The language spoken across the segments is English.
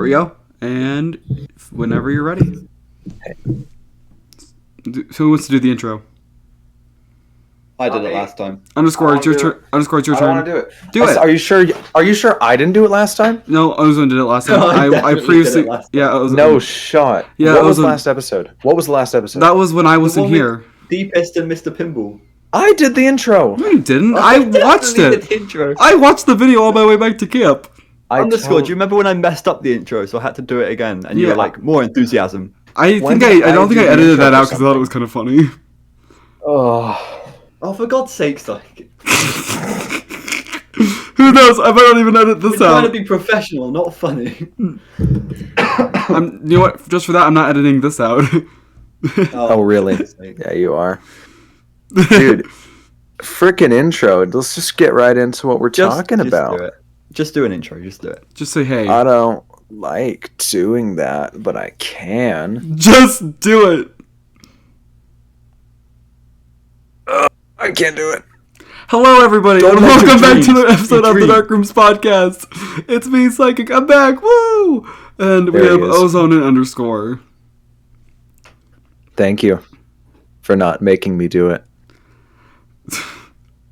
There we go. And whenever you're ready. Who wants to do the intro? I did it last time. Underscore, it's your turn. Underscore, it's your I turn. don't want to do it. Do it. Are you sure? Are you sure I didn't do it last time? No, Ozone did it last time. No, I I definitely previously. did it last time. Yeah, Ozone. No shot. Yeah, what was Ozone. last episode? What was the last episode? That was when I wasn't one with- here. Deepest and Mr. Pinball. I did the intro. No, you didn't. I watched definitely it. did the intro. I watched the video on my way back to camp. Underscore, do you remember when I messed up the intro, so I had to do it again, and you Yeah. were like, more enthusiasm? I When think did I don't I think do I the edited intro that for out because I thought it something? was kind of funny. Oh. Oh, for God's sakes, like, Who knows? I might not even edit we're this trying to out. be professional, not funny. You know what? Just for that, I'm not editing this out. Oh, really? Yeah, you are. Dude, frickin' intro. Let's just get right into what we're talking about. Do it. Just do an intro, just do it. Just say hey. I don't like doing that, but I can. Just do it. I can't do it. Hello, everybody, Don't and let your welcome back to dreams the episode be of the dreams. Dark Rooms podcast. It's me, Psychic. I'm back. Woo! And we There have he is. Ozone and Underscore. Thank you for not making me do it.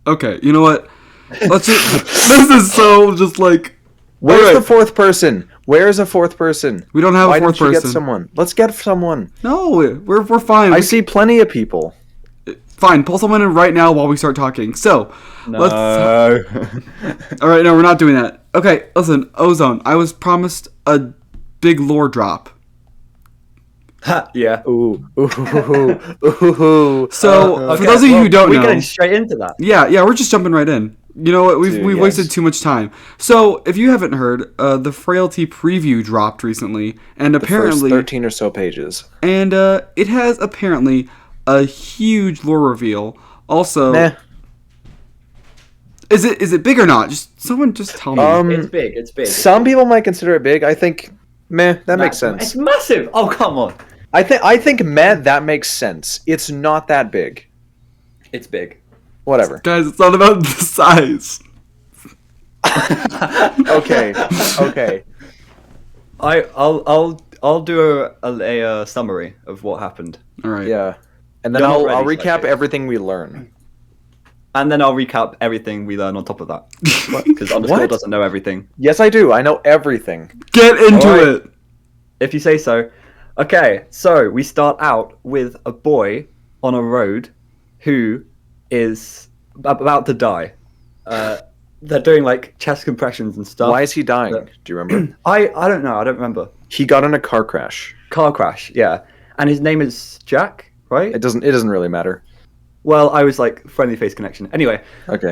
Okay, you know what? Let's just. This is so just like. Where's Alright. the fourth person? Where's a fourth person? We don't have Why a fourth don't you person. get someone? Let's get someone. No, we're fine. I see plenty of people. Fine, pull someone in right now while we start talking. So, let's. All right, no, we're not doing that. Okay, listen, Ozone. I was promised a big lore drop. Yeah. Ooh, ooh. So, for those of you who don't we're know, getting straight into that. yeah, we're just jumping right in. You know what? We've Dude, we've yes. wasted too much time. So, if you haven't heard, the Frailty preview dropped recently, and The first apparently, 13 or so pages. and it has apparently a huge lore reveal. Also, Nah. is it big or not? Someone just tell me. It's big, it's big. Some people might consider it big. I think, meh, that makes It's sense. massive! Oh, come on. I think meh, that makes sense. It's not that big. It's big. Whatever. Guys, it's not about the size. Okay. Okay. I'll do a summary of what happened. All right. Yeah. And then You're not I'll ready, recap Psychic. everything we learn. And then I'll recap everything we learn on top of that. Because Underscore What? doesn't know everything. Yes, I do. I know everything. Get into Alright. it. If you say so. Okay, so we start out with a boy on a road who is about to die. They're doing like chest compressions and stuff. Why is he dying? But- Do you remember? I don't know. I don't remember. He got in a car crash. Car crash, yeah. And his name is Jack, right? It doesn't really matter. Well, I was like friendly face connection. Anyway, Okay.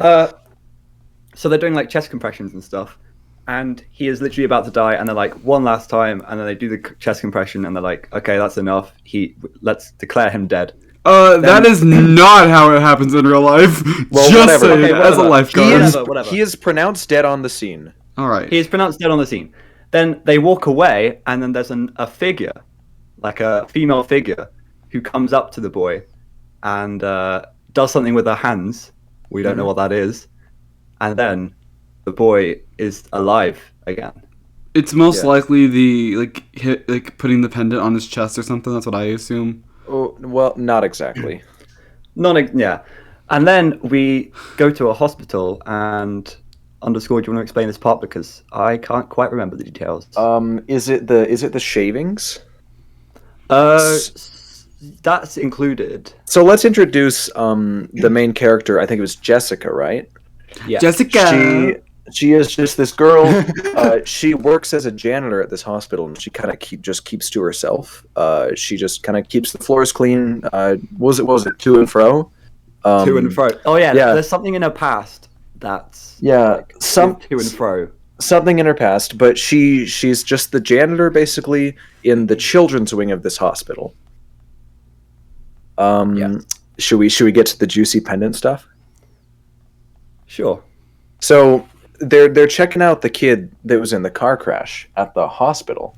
so they're doing like chest compressions and stuff, and he is literally about to die. And they're like one last time, and then they do the chest compression, and they're like, okay, that's enough. Let's declare him dead. That is not how it happens in real life. Well, Just whatever. saying, Okay, as a whatever. lifeguard. Whatever. He is pronounced dead on the scene. All right. He is pronounced dead on the scene. Then they walk away, and then there's a figure, like a female figure, who comes up to the boy, and does something with her hands. We don't know what that is. And then the boy is alive again. It's most Yeah. likely the like putting the pendant on his chest or something. That's what I assume. Oh, well, not exactly. Yeah. And then we go to a hospital, and Underscore, do you want to explain this part, because I can't quite remember the details. Is it the shavings? That's included. So let's introduce the main character. I think it was Jessica, right? Yeah. Jessica. She is just this girl. She works as a janitor at this hospital, and she kind of keeps to herself. She just kind of keeps the floors clean. Was it to and fro? To and fro. Oh yeah, yeah. there's something in her past that's Yeah, like, some to and fro. something in her past, but she's just the janitor basically in the children's wing of this hospital. Yeah. Should we get to the juicy pendant stuff? Sure. So they're checking out the kid that was in the car crash at the hospital,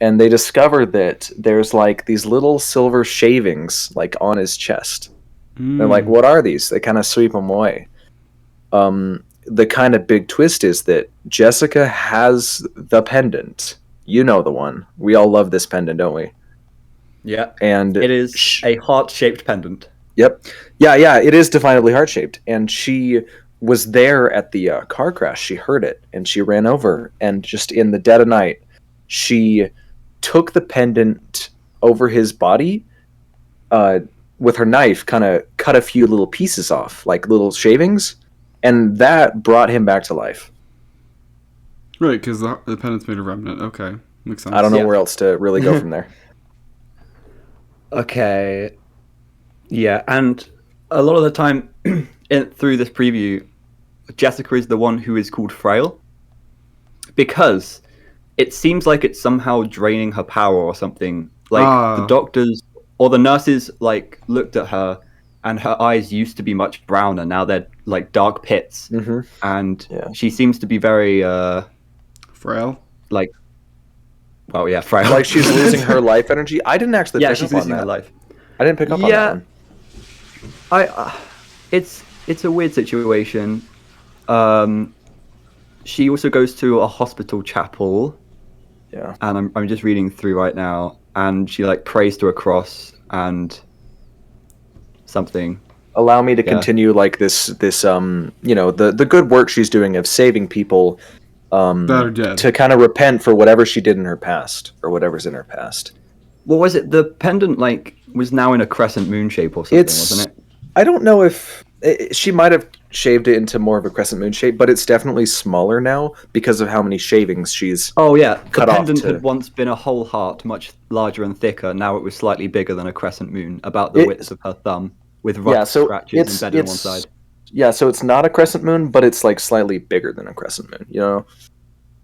and they discover that there's like these little silver shavings like on his chest. They're like, what are these? They kind of sweep them away. The kind of big twist is that Jessica has the pendant You know the one. We all love this pendant, don't we? Yeah. And it is a heart-shaped pendant. Yep. Yeah, it is definably heart-shaped. And she was there at the car crash. She heard it, and she ran over. And just in the dead of night, she took the pendant over his body with her knife, kind of cut a few little pieces off, like little shavings, and that brought him back to life. Right, because the pendant's made of remnant. Okay, makes sense. I don't know where else to really go from there. Okay. Yeah, and a lot of the time through this preview, Jessica is the one who is called frail, because it seems like it's somehow draining her power or something. Like the doctors or the nurses like looked at her, and her eyes used to be much browner. Now they're like dark pits, and she seems to be very frail. Like, well, yeah, frail. Like she's losing her life energy. I didn't actually. Yeah, pick she's up on losing that. her life. I didn't pick up on that one. It's a weird situation. She also goes to a hospital chapel. Yeah. And I'm just reading through right now, and she like prays to a cross and something. Allow me to continue like this the good work she's doing of saving people that are dead, to kind of repent for whatever she did in her past, or whatever's in her past. What was it? The pendant like was now in a crescent moon shape or something, wasn't it? I don't know if she might have shaved it into more of a crescent moon shape, but it's definitely smaller now because of how many shavings she's the cut pendant off to... had once been a whole heart, much larger and thicker. Now it was slightly bigger than a crescent moon, about the width of her thumb, with rough scratches embedded on one side. Yeah, so it's not a crescent moon, but it's like slightly bigger than a crescent moon, you know?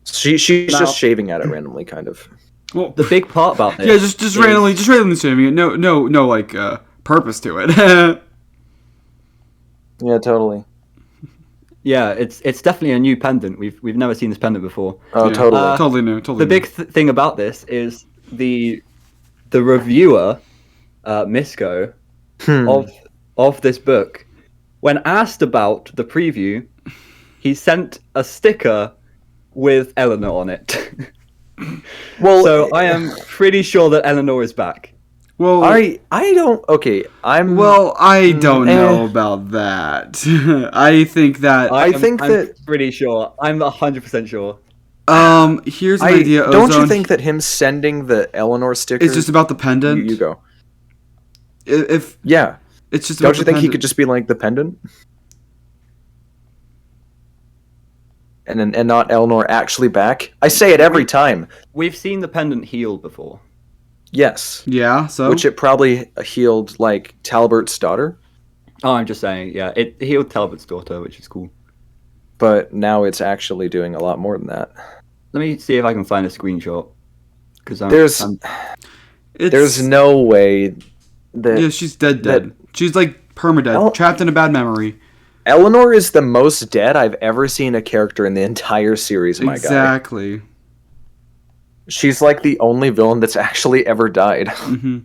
She's just shaving at it randomly, kind of. Well, the big part about this, just randomly shaving it. No, like purpose to it. Yeah, totally. Yeah, it's definitely a new pendant. We've never seen this pendant before. Oh, yeah. Totally, totally new. Totally. The big thing about this is the reviewer, Misko, of this book, when asked about the preview, he sent a sticker with Eleanor on it. Well, so I am pretty sure that Eleanor is back. Well, I don't. Okay, I don't know about that. I think that I'm pretty sure. I'm 100% sure. Here's an idea. Don't Ozone. You think that him sending the Eleanor sticker is just about the pendant? You go. It's just. Don't you think he could just be like the pendant? And not Eleanor actually back? I say it every time. We've seen the pendant heal before. Yes. Yeah, so? Which it probably healed, like, Talbert's daughter. Oh, I'm just saying, yeah. It healed Talbert's daughter, which is cool. But now it's actually doing a lot more than that. Let me see if I can find a screenshot. Because there's no way that... Yeah, she's dead. She's, like, permadead, trapped in a bad memory. Eleanor is the most dead I've ever seen a character in the entire series, my guy. Exactly. She's like the only villain that's actually ever died. Mm-hmm.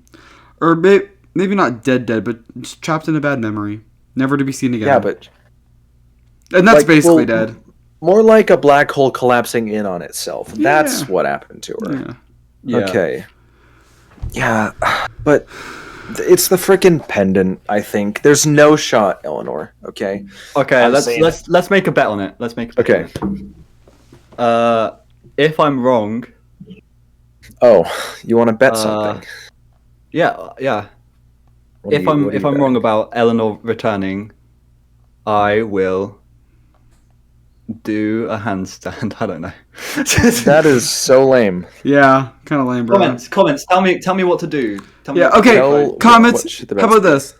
Or maybe not dead, but just trapped in a bad memory. Never to be seen again. Yeah, but... And that's basically dead. More like a black hole collapsing in on itself. Yeah. That's what happened to her. Yeah. Okay. Yeah, but... It's the freaking pendant, I think. There's no shot, Eleanor, okay? Okay, let's make a bet on it. Let's make a bet on it. If I'm wrong... Oh, you want to bet something? Yeah. If I'm wrong about Eleanor returning, I will do a handstand. I don't know. That is so lame. Yeah, kind of lame, bro. Comments. Tell me what to do. Comments. How about this?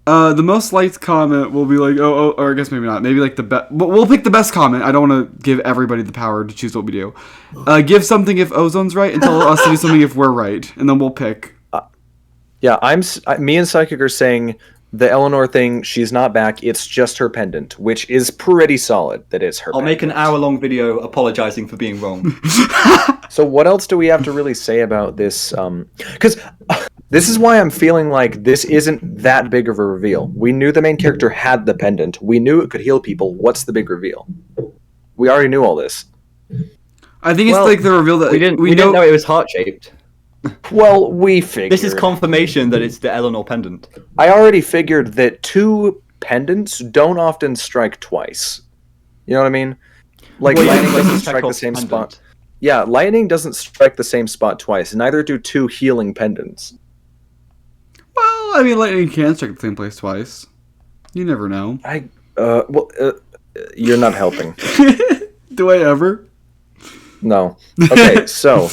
The most liked comment will be like, or I guess maybe not. Maybe like the best. We'll pick the best comment. I don't want to give everybody the power to choose what we do. Give something if Ozone's right, and tell us to do something if we're right, and then we'll pick. Me and Psychic are saying the Eleanor thing. She's not back. It's just her pendant, which is pretty solid. That it's her. I'll make an hour-long video apologizing for being wrong. So what else do we have to really say about this? Because this is why I'm feeling like this isn't that big of a reveal. We knew the main character had the pendant. We knew it could heal people. What's the big reveal? We already knew all this. I think it's like the reveal that we didn't know it was heart shaped. Well, we figured. This is confirmation that it's the Eleanor pendant. I already figured that 2 pendants don't often strike twice. You know what I mean? Like lightning doesn't strike the same spot. Yeah, lightning doesn't strike the same spot twice. Neither do 2 healing pendants. Well, I mean, lightning can strike the same place twice. You never know. You're not helping. Do I ever? No. Okay, so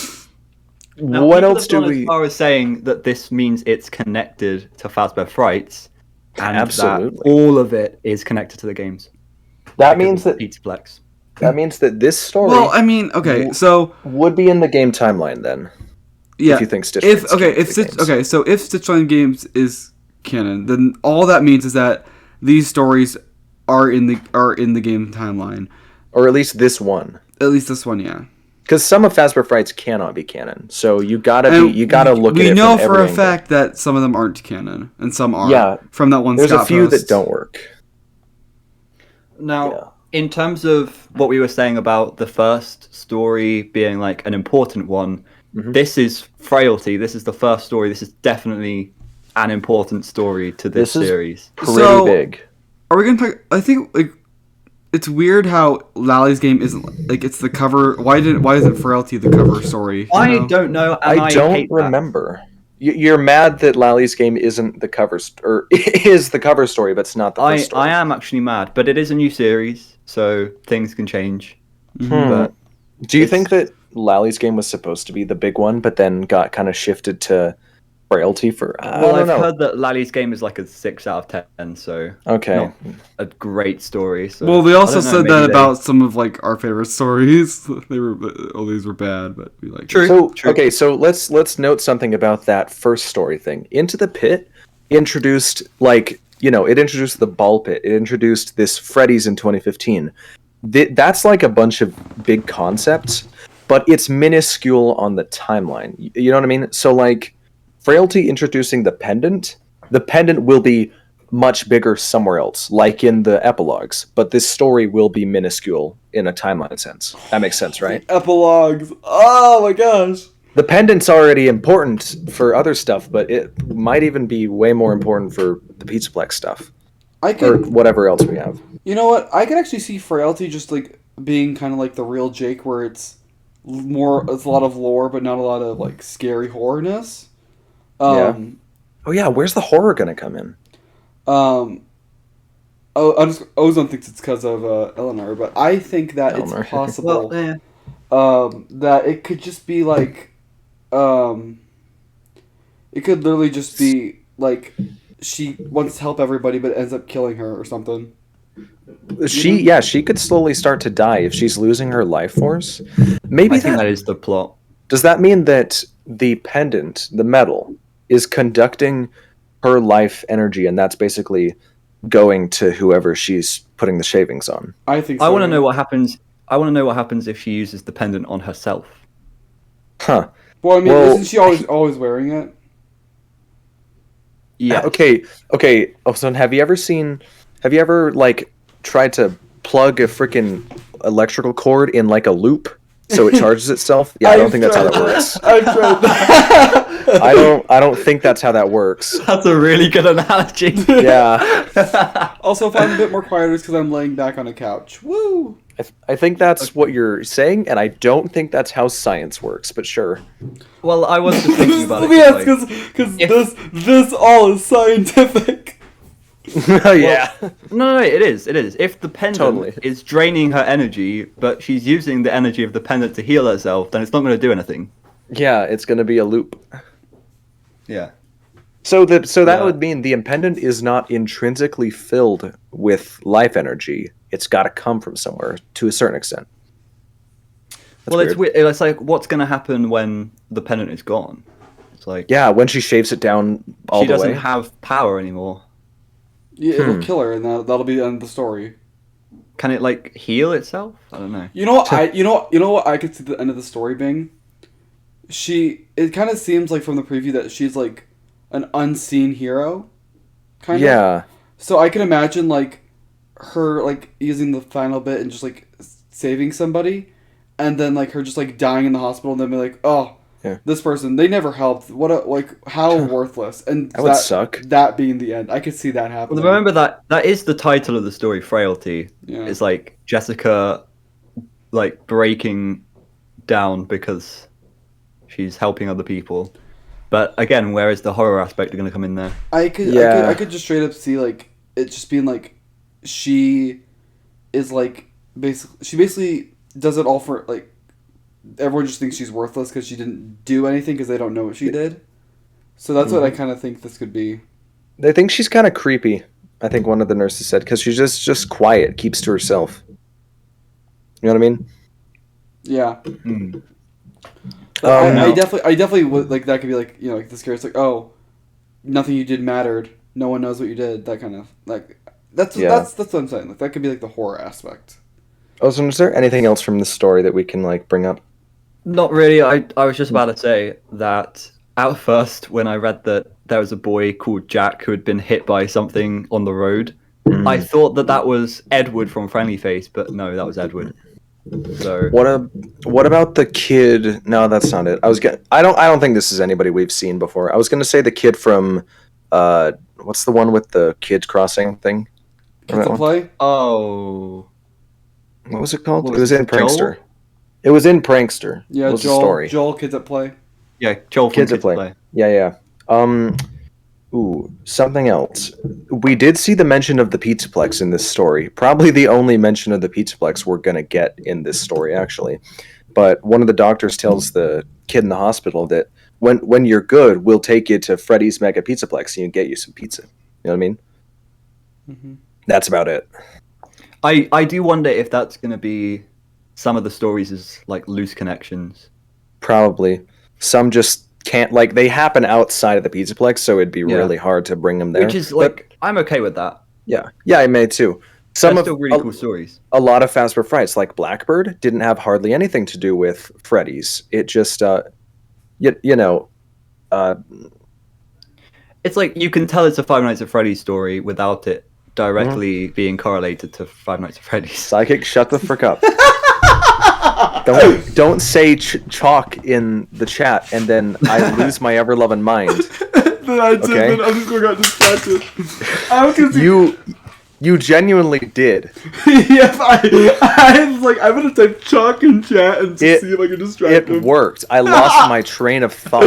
now, what else do we? As far as saying that this means it's connected to Fazbear Frights, and Absolutely. that all of it is connected to the games. That means that Pizzaplex. That means that this story. Well, I mean, okay, so would be in the game timeline then. Yeah. If you think Stitch. So if Stitch Line Games is canon, then all that means is that these stories are in the game timeline, or at least this one. At least this one, yeah. Because some of Fazbear Frights cannot be canon, so you gotta look at it. We know for a fact that some of them aren't canon, and some are. Yeah, from that one. There's Scott a few post. that don't work. Now, in terms of what we were saying about the first story being like an important one, this is Frailty. This is the first story. This is definitely an important story to this series. Pretty big. Are we gonna talk? I think like it's weird how Lally's game isn't like it's the cover. Why isn't Frailty the cover story? I don't know. And I don't remember. You're mad that Lally's game isn't the cover or is the cover story, but it's not the first story. I am actually mad, but it is a new series, so things can change. But do you think that Lally's game was supposed to be the big one, but then got kind of shifted to Frailty for? I've heard that Lally's game is like a 6 out of 10, so okay, not a great story. So well, we also said that about some of like our favorite stories. These were bad, but we like. True. Okay, so let's note something about that first story thing. Into the Pit introduced it introduced the ball pit. It introduced this Freddy's in 2015. That's like a bunch of big concepts, but it's minuscule on the timeline. You know what I mean? So like. Frailty introducing the pendant will be much bigger somewhere else, like in the epilogues, but this story will be minuscule in a timeline sense. That makes sense, right? Epilogues. Oh my gosh. The pendant's already important for other stuff, but it might even be way more important for the Pizzaplex stuff. Or whatever else we have. You know what? I could actually see Frailty just like being kind of like the real Jake, where it's a lot of lore, but not a lot of like scary horrorness. Oh yeah, where's the horror gonna come in? Ozone thinks it's because of Eleanor, but I think that it's possible that it could just be like, it could literally just be like she wants to help everybody, but ends up killing her or something. She could slowly start to die if she's losing her life force. Maybe I think that is the plot. Does that mean that the pendant, the metal, is conducting her life energy, and that's basically going to whoever she's putting the shavings on? I think so. I want to know what happens. I want to know what happens if she uses the pendant on herself. Huh. Well, I mean, isn't she always wearing it? Yeah. Okay. Ozone, have you ever like tried to plug a freaking electrical cord in like a loop so it charges itself? Yeah, I don't think that's how that works. I've tried that. I don't think that's how that works. That's a really good analogy. Yeah. Also, if I'm a bit more quiet, it's because I'm laying back on a couch. Woo! I think that's what you're saying, and I don't think that's how science works, but sure. Well, I was just thinking about it. Yes, because this all is scientific. Yeah. No, it is. If the pendant is draining her energy, but she's using the energy of the pendant to heal herself, then it's not going to do anything. Yeah, it's going to be a loop. Yeah. So that would mean the pendant is not intrinsically filled with life energy. It's got to come from somewhere to a certain extent. Well, it's weird. It's like, what's going to happen when the pendant is gone? It's like, yeah, when she shaves it down all the way. She doesn't have power anymore. Yeah, it'll kill her, and that'll be the end of the story. Can it like heal itself? I don't know. You know what I could see the end of the story being? It kind of seems like from the preview that she's like an unseen hero, kind of. Yeah. So I can imagine like her like using the final bit and just like saving somebody, and then like her just like dying in the hospital, and then be like, oh, Yeah. this person, they never helped. What a how worthless. And That would suck. That being the end, I could see that happening. Well, remember that is the title of the story, Frailty. Yeah. It's like Jessica, like breaking down because she's helping other people. But again, where is the horror aspect going to come in there? I could just straight up see like it just being like she is like basically does it all for like everyone just thinks she's worthless because she didn't do anything because they don't know what she did. So that's what I kind of think this could be. They think she's kind of creepy. I think one of the nurses said because she's just quiet, keeps to herself. You know what I mean? Yeah. Mm. I definitely would like that could be like like the scary. It's like, oh, nothing you did mattered. No one knows what you did. That kind of like that's what I'm saying. Like that could be like the horror aspect. Ozone, is there anything else from the story that we can like bring up? Not really. I was just about to say that at first when I read that there was a boy called Jack who had been hit by something on the road, I thought that was Edward from Friendly Face, but no, that was Edward. So what about the kid? No, that's not it. I don't think this is anybody we've seen before. I was gonna say the kid from what's the one with the kids crossing thing? Kids at Play? Oh, what was it called? What It was in Joel? Prankster. It was in Prankster. Yeah, was the story. Joel, Kids at Play. yeah, Joel from Kids at Play. Yeah. Ooh, something else. We did see the mention of the Pizzaplex in this story. Probably the only mention of the Pizzaplex we're gonna get in this story, actually. But one of the doctors tells the kid in the hospital that when you're good, we'll take you to Freddy's Mega Pizzaplex and get you some pizza. You know what I mean? Mm-hmm. That's about it. I do wonder if that's going to be some of the stories as like loose connections. Probably. Some just can't, like, they happen outside of the Pizzaplex, so it'd be really hard to bring them there. Which is like, I'm okay with that. Yeah, I may too. Some still really cool stories. A lot of Fast Food Frights, like Blackbird, didn't have hardly anything to do with Freddy's. It just, it's like you can tell it's a Five Nights at Freddy's story without it directly being correlated to Five Nights at Freddy's. Psychic, shut the frick up. Don't say chalk in the chat, and then I lose my ever-loving mind. Then I'm just going to get distracted. I was gonna say, You genuinely did. Yes, I was like, I'm gonna type chalk in chat and see if I can distract him. It worked. I lost my train of thought.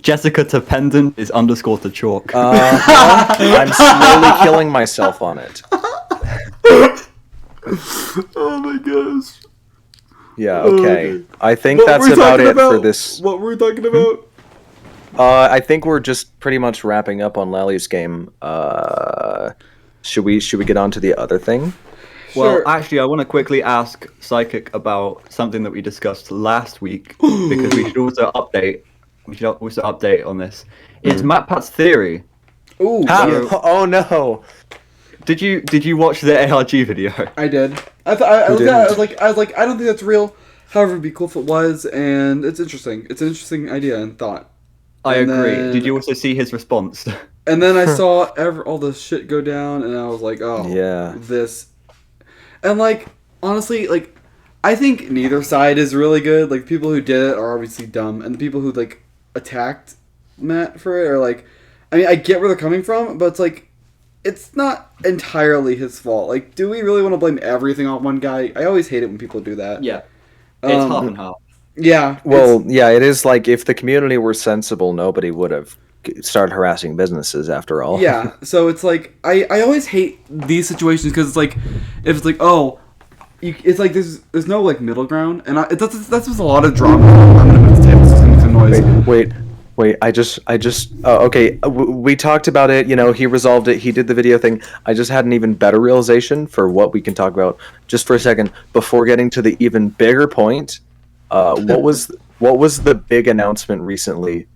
Jessica to pendant is underscore to chalk. I'm slowly killing myself on it. Oh my gosh. Yeah, okay. I think What that's were we about talking it about? for this. What were we talking about? I think we're just pretty much wrapping up on Lally's game. Should we get on to the other thing? Well, Sure. actually, I want to quickly ask Psychic about something that we discussed last week because we should also update. We should also update on this. It's MatPat's theory. Ooh, Oh no! Did you watch the ARG video? I did. I looked at it, I was like, I don't think that's real. However, it'd be cool if it was, and it's interesting. It's an interesting idea and thought. I And agree. then- Did you also see his response? And then I saw all the shit go down, and I was like, oh, Yeah. this. And like, honestly, like, I think neither side is really good. Like, people who did it are obviously dumb, and the people who like attacked Matt for it are like, I mean, I get where they're coming from, but it's like, it's not entirely his fault. Like, do we really want to blame everything on one guy? I always hate it when people do that. Yeah. It's half and half. Yeah. Well, yeah, it is like if the community were sensible, nobody would have started harassing businesses after all. Yeah, so it's like I always hate these situations because it's like if it's like it's like there's no like middle ground, and that's just a lot of drama. I'm gonna move the table so it's gonna make some noise. Wait. I just. Okay. We talked about it. You know, he resolved it. He did the video thing. I just had an even better realization for what we can talk about. Just for a second, before getting to the even bigger point, what was the big announcement recently?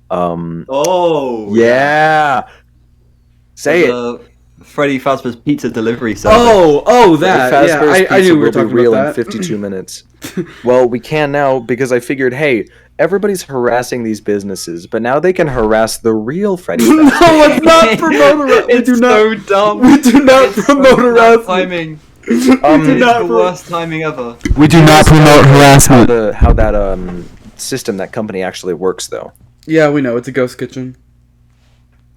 Yeah. Say it. Freddy Fazbear's Pizza Delivery Service. That. Fazbear's Yeah, I Pizza knew we were will be talking real about in that. 52 minutes. Well, we can now because I figured, hey, everybody's harassing these businesses, but now they can harass the real Freddy Fazbear. No, let's not promote harassment. It's so dumb. We do not It's promote so bad harassment. timing. It's the worst timing ever. We do not promote harassment. How that system, that company actually works, though. Yeah, we know. It's a ghost kitchen.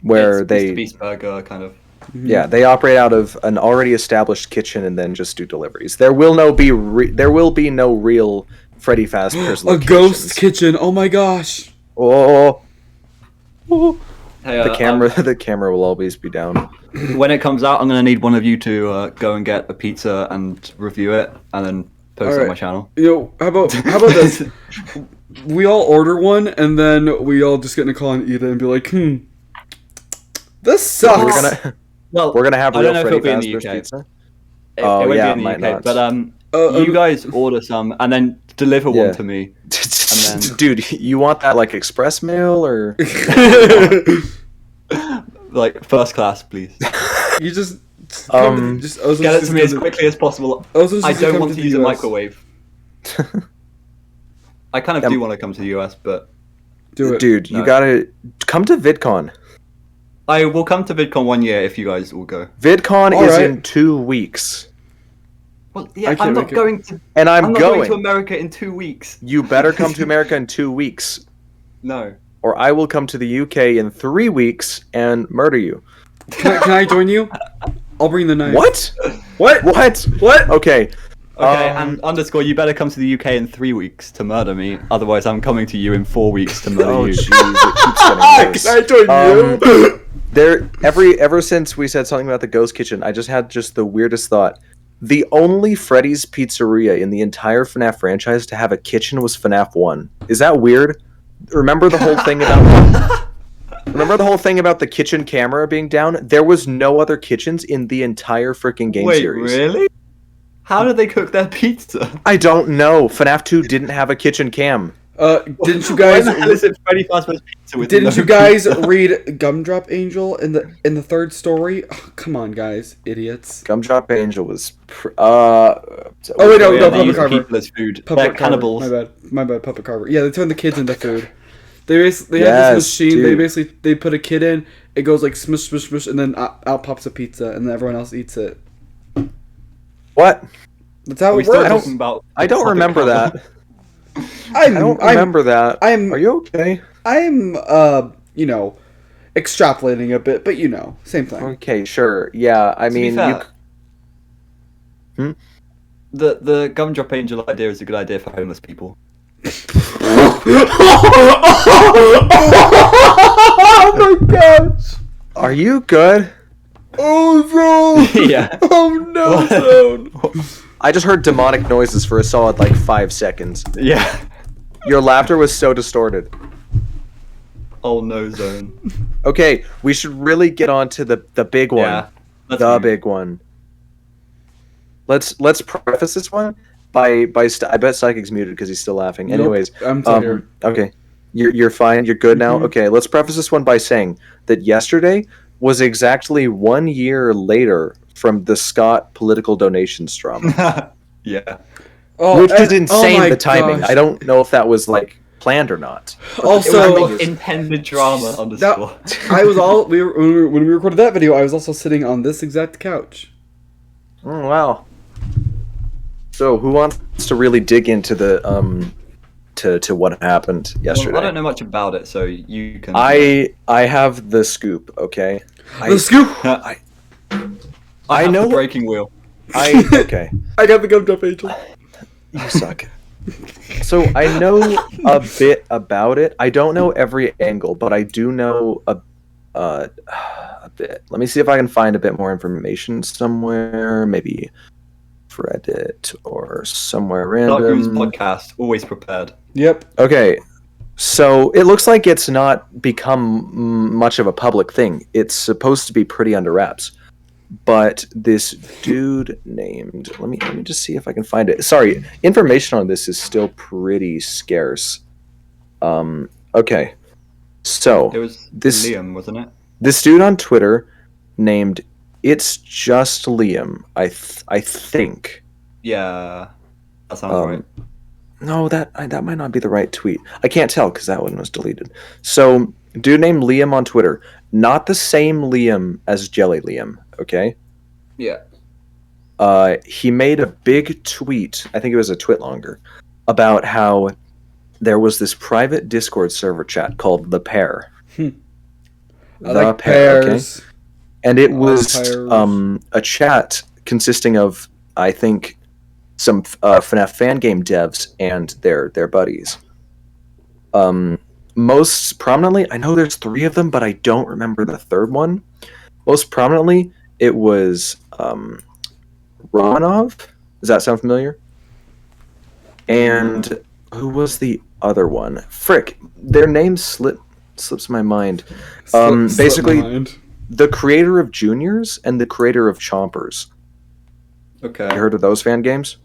Where It's they... Mr. Beast Burger, kind of. Yeah, they operate out of an already established kitchen and then just do deliveries. There will be no real Freddy Fazbear's A ghost kitchen. Oh my gosh. Oh. Hey, The camera will always be down. when it comes out, I'm gonna need one of you to go and get a pizza and review it, and then post it on my channel. How about this? We all order one, and then we all just get in a call and eat it, and be like, this sucks. We're gonna have real Freddy Fazbear's pizza. It won't be in the UK, not. But you guys order some and then deliver one to me. And then... Dude, you want that like express mail or like first class, please? You just get it to me as quickly as possible. I don't want to use a microwave. I kind of do want to come to the US, but do it, dude. No. You gotta come to VidCon. I will come to VidCon 1 year if you guys all go. VidCon is in 2 weeks. Well, yeah, I'm not going to. And I'm going to America in 2 weeks. You better come to America in 2 weeks. No. Or I will come to the UK in 3 weeks and murder you. Can I join you? I'll bring the knife. What? Okay. Okay, and underscore, you better come to the UK in 3 weeks to murder me. Otherwise, I'm coming to you in 4 weeks to murder you. Jeez, it keeps getting worse. Can I join you? Ever since we said something about the ghost kitchen, I just had the weirdest thought. The only Freddy's Pizzeria in the entire FNaF franchise to have a kitchen was FNaF 1. Is that weird? Remember the whole thing about the kitchen camera being down? There was no other kitchens in the entire freaking game series. Wait, really? How did they cook their pizza? I don't know. FNaF 2 didn't have a kitchen cam. Didn't you guys? Why the hell is it Freddy Fazbear's Pizza with Didn't you guys read Gumdrop Angel in the third story? Oh, come on, guys, idiots. Gumdrop Angel was. Oh wait, no, Puppet Carver. People as food. Puppet cannibals. My bad, Puppet Carver. Yeah, they turn the kids into food. They have this machine. Dude. They put a kid in. It goes like smush, smush, smush, and then out pops a pizza, and then everyone else eats it. What? That's how it works. I don't remember that. I don't remember that. Are you okay? I'm extrapolating a bit, but same thing. Okay, sure. Yeah, I mean, the Gumdrop Angel idea is a good idea for homeless people. Oh my gosh! Are you good? Ozone! Yeah. Oh no, Ozone! I just heard demonic noises for a solid 5 seconds. Yeah. Your laughter was so distorted. Oh no, Zone. Okay, we should really get on to the big one. Yeah. Big one. Let's preface this one by I bet Psychic's muted because he's still laughing. Nope, Anyways, I'm still here. Okay, you're fine. You're good now. Okay, let's preface this one by saying that yesterday was exactly 1 year later from the Scott political donations drama. Yeah. Which is insane, the timing. Gosh. I don't know if that was planned or not. Also, intended drama underscore. When we recorded that video, I was also sitting on this exact couch. Oh, wow. So, who wants to really dig into the to what happened yesterday? Well, I don't know much about it, so you can. I have the scoop. Okay. The scoop. I know the breaking wheel. Okay. I got the Gumdrop Angel. You suck. So I know a bit about it. I don't know every angle, but I do know a bit. Let me see if I can find a bit more information somewhere. Maybe Reddit or somewhere random. Podcast, always prepared. Yep. Okay. So it looks like it's not become much of a public thing. It's supposed to be pretty under wraps. But this dude named... Let me just see if I can find it. Sorry, information on this is still pretty scarce. Okay. So... It was Liam, wasn't it? This dude on Twitter named It's Just Liam, I think. Yeah. That sounds right. No, that might not be the right tweet. I can't tell because that one was deleted. So, dude named Liam on Twitter. Not the same Liam as Jelly Liam, okay? Yeah. he made a big tweet, I think it was a twit longer, about how there was this private Discord server chat called The Pair. I like pairs. Okay? And it was pairs. a chat consisting of, I think, some FNaF fan game devs and their buddies. Most prominently, I know there's 3 of them, but I don't remember the third one. Most prominently, it was Romanov. Does that sound familiar? And who was the other one? Frick, their name slips my mind. Basically, the creator of Juniors and the creator of Chompers. Okay. You heard of those fan games?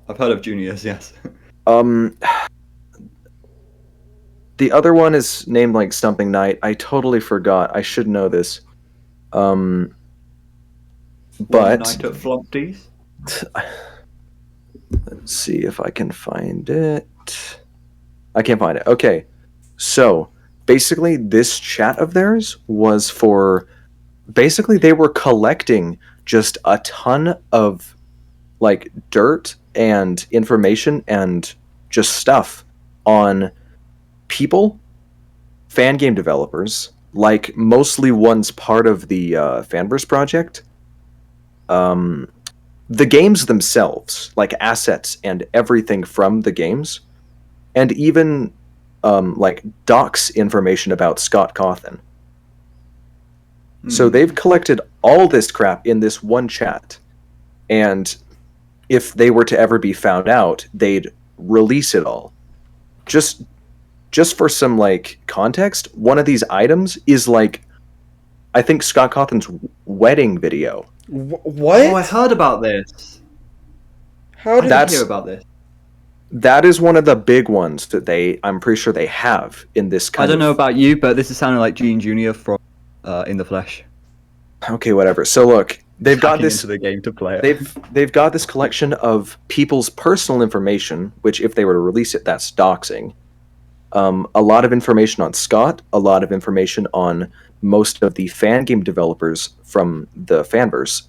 I've heard of Juniors, yes. The other one is named like something Night. I totally forgot. I should know this. But Night at Flopdies? Let's see if I can find it. I can't find it. Okay. So, basically, this chat of theirs was for... Basically, they were collecting just a ton of, like, dirt and information and just stuff on people, fan game developers, like, mostly ones part of the Fanverse project. The games themselves, like assets and everything from the games, and even like docs information about Scott Cawthon. So they've collected all this crap in this one chat, and if they were to ever be found out, they'd release it all. Just for some like context, one of these items is like, I think Scott Cawthon's wedding video. What? Oh, I heard about this. How did I hear about this? That is one of the big ones that I'm pretty sure they have in this kind of... I don't know about you, but this is sounding like Gene Jr. from In the Flesh. Okay, whatever. So look, they've got this... into the game to play it. They've got this collection of people's personal information, which if they were to release it, that's doxing. A lot of information on Scott, a lot of information on most of the fan game developers from the Fanverse,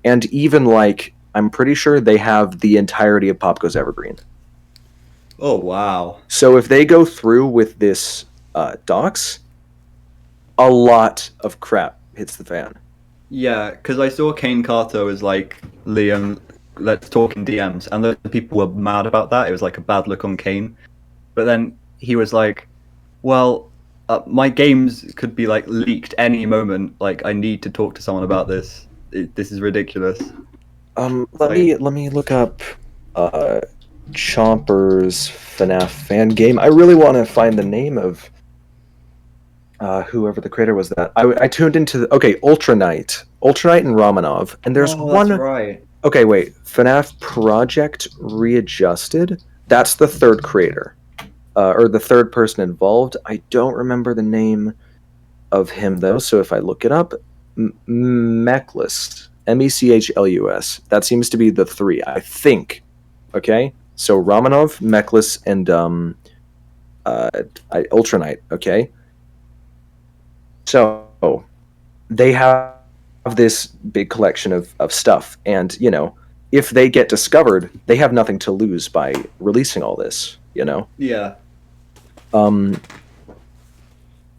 and even, like, I'm pretty sure they have the entirety of Pop Goes Evergreen. Oh, wow. So if they go through with this docs, a lot of crap hits the fan. Yeah, because I saw Kane Carter was like, Liam, let's talk in DMs, and the people were mad about that. It was like a bad look on Kane. But then he was like, well, my games could be like leaked any moment. Like, I need to talk to someone about this. This is ridiculous. Let me look up Chompers FNaF fan game. I really want to find the name of whoever the creator was. That I tuned into. Ultra Knight and Romanov, and there's one. That's right. Okay, wait. FNaF Project Readjusted. That's the third creator. Or the third person involved. I don't remember the name of him, though, so if I look it up, Mechlus, Mechlus, that seems to be the 3, I think. Okay? So Romanov, Mechlus, and Ultra Knight, okay? So, they have this big collection of stuff, and, you know, if they get discovered, they have nothing to lose by releasing all this, you know? Yeah.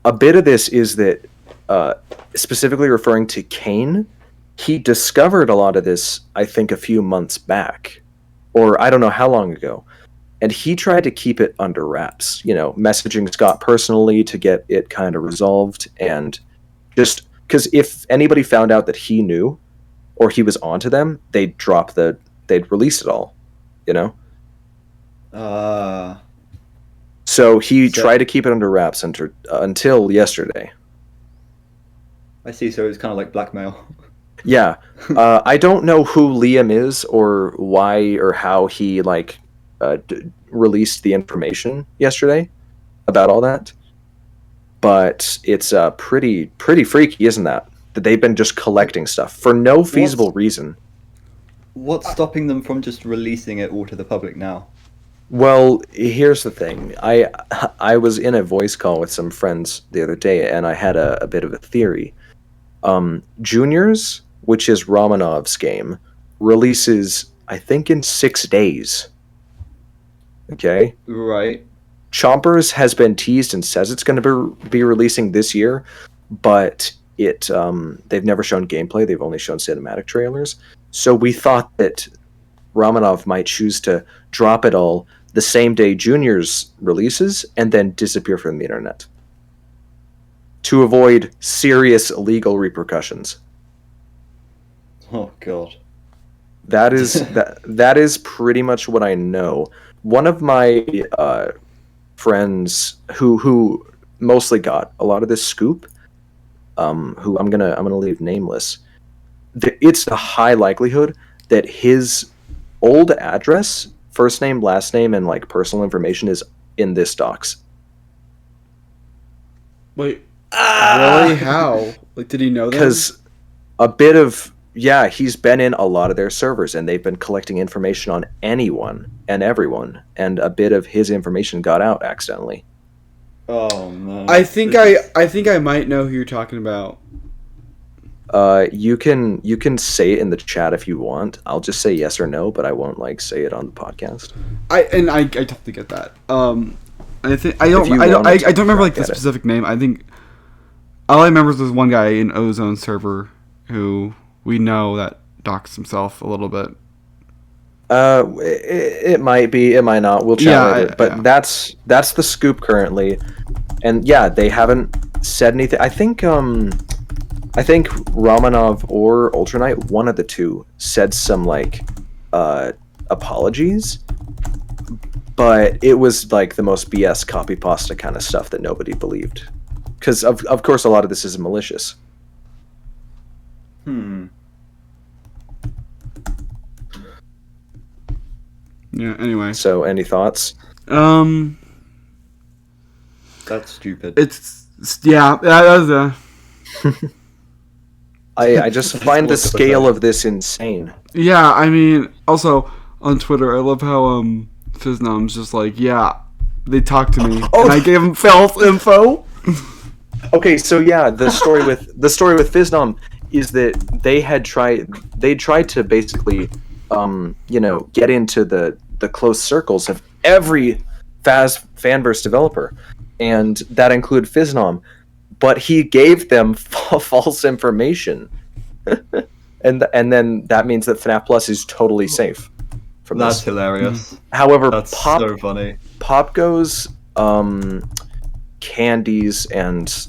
A bit of this is that, specifically referring to Kane, he discovered a lot of this, I think, a few months back, or I don't know how long ago, and he tried to keep it under wraps, you know, messaging Scott personally to get it kind of resolved, and just, because if anybody found out that he knew, or he was onto them, they'd release it all, you know? So he tried to keep it under wraps until yesterday. I see, so it's kind of like blackmail. Yeah. I don't know who Liam is or why or how he released the information yesterday about all that. But it's pretty freaky, isn't that? That they've been just collecting stuff for no feasible reason. What's stopping them from just releasing it all to the public now? Well, here's the thing. I was in a voice call with some friends the other day, and I had a bit of a theory. Juniors, which is Romanov's game, releases, I think, in 6 days. Okay? Right. Chompers has been teased and says it's going to be releasing this year, but they've never shown gameplay. They've only shown cinematic trailers. So we thought that Ramanov might choose to drop it all the same day Junior's releases and then disappear from the internet to avoid serious legal repercussions. Oh god. That is pretty much what I know. One of my friends who mostly got a lot of this scoop, who I'm gonna leave nameless. It's a high likelihood that his old address, first name, last name, and like personal information is in this docs. Wait, really? How? Like, did he know that? Because he's been in a lot of their servers, and they've been collecting information on anyone and everyone, and a bit of his information got out accidentally. Oh no. I think I might know who you're talking about. You can say it in the chat if you want. I'll just say yes or no, but I won't say it on the podcast. I totally get that. I think I don't remember the specific name. I think all I remember is there's one guy in Ozone server who we know that doxed himself a little bit. It might be, it might not. We'll chat later. But that's the scoop currently, and they haven't said anything. I think Ramanov or Ultranite, one of the two, said some apologies, but it was the most BS copy pasta kind of stuff that nobody believed, because of course a lot of this is malicious. Yeah, anyway. So, any thoughts? That's stupid. That was I just find the scale of this insane. Yeah, I mean, also on Twitter, I love how Fiznom's just they talked to me and I gave them false info. Okay, so the story with Fiznom is that they tried to basically get into the close circles of every Fanverse developer, and that included Fiznom, but he gave them false information, and then that means that FNaF Plus is totally safe from That's this. hilarious. However, That's so funny. Popgo's candies, and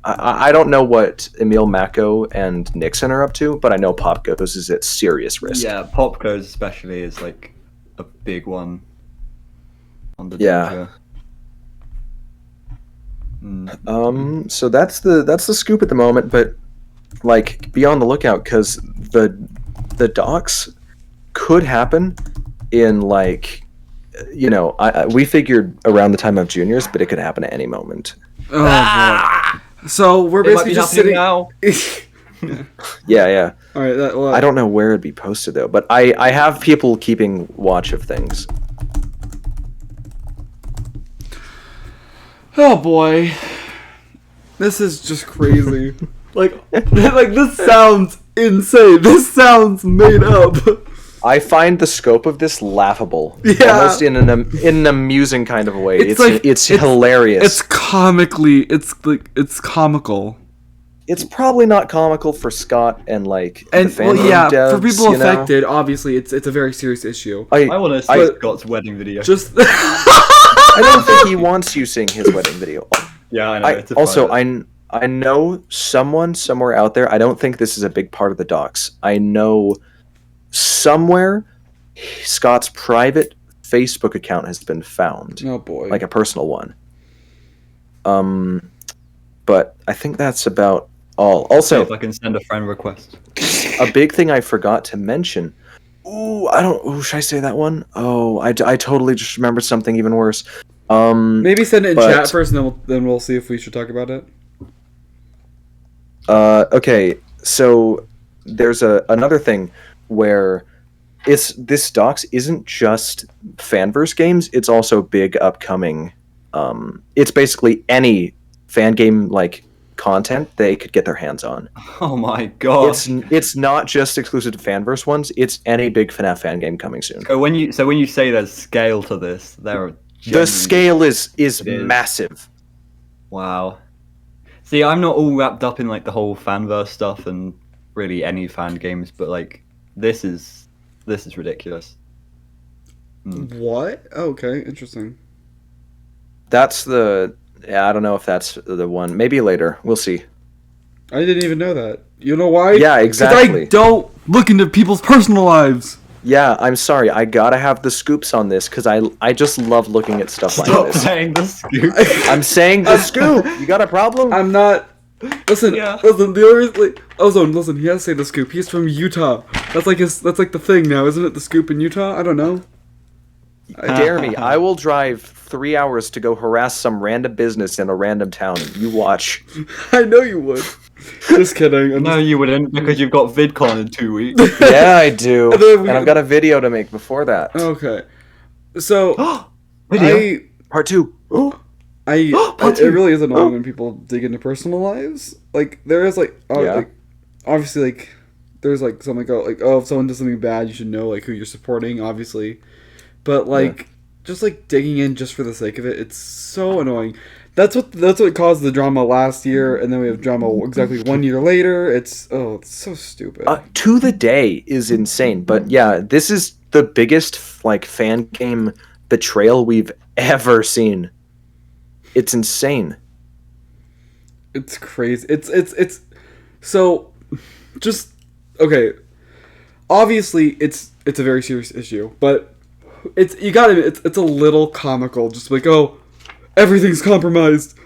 I don't know what Emil Mako and Nixon are up to, but I know Popgo's is at serious risk. Yeah, Popgo's especially is a big one on the danger. So that's the scoop at the moment, but be on the lookout, because the docs could happen in we figured around the time of Juniors, but it could happen at any moment. Oh, so we're basically just sitting now. Yeah. All right. I don't know where it'd be posted though, but I have people keeping watch of things. Oh boy, this is just crazy. This sounds insane. This sounds made up. I find the scope of this laughable, almost in an amusing kind of way. It's hilarious. It's comically. It's comical. It's probably not comical for Scott and the devs, for people affected. Obviously, it's a very serious issue. I want to see Scott's wedding video. Just. I don't think he wants you seeing his wedding video. Yeah, I know. I know someone somewhere out there. I don't think this is a big part of the docs. I know somewhere Scott's private Facebook account has been found. Oh boy. A personal one. But I think that's about all. Also, if I can send a friend request. A big thing I forgot to mention. Should I say that one? I totally just remembered something even worse. Maybe send it in chat first, and then we'll see if we should talk about it. Okay, so there's another thing where this docs isn't just Fanverse games, it's also big upcoming. It's basically any fan game content they could get their hands on. Oh my god! It's not just exclusive to Fanverse ones. It's any big FNAF fan game coming soon. So when you say there's scale to this, The scale is massive. Wow. See, I'm not all wrapped up in like the whole fanverse stuff and really any fan games, but like this is ridiculous. What? Oh, okay, interesting. That's I don't know if that's the one. Maybe later. We'll see. I didn't even know that. You know why? Yeah, 'Cause exactly. I don't look into people's personal lives. Yeah, I'm sorry. I gotta have the scoops on this because I just love looking at stuff like Stop this. saying the scoop. I'm saying the scoop. You got a problem? I'm not. Listen, Yeah. listen. The only reason, Ozone, listen. He has to say the scoop. He's from Utah. That's like the thing now, isn't it? The scoop in Utah. I don't know. Dare me. I will drive 3 hours to go harass some random business in a random town. You watch. I know you would. Just kidding. No, you wouldn't, because you've got VidCon in 2 weeks. Yeah, I do. And then we- And I've got a video to make before that. Okay. So Video. Part 2. it really is annoying when people dig into personal lives. Like there is like, obviously like there's like something like if someone does something bad, you should know like who you're supporting, obviously. But like just like digging in just for the sake of it, it's so annoying. That's what caused the drama last year, and then we have drama exactly 1 year later. It's so stupid. To the day is insane, but yeah, this is the biggest like fan game betrayal we've ever seen. It's insane. It's crazy. It's so just okay. Obviously, it's a very serious issue, but it's a little comical. Just like everything's compromised.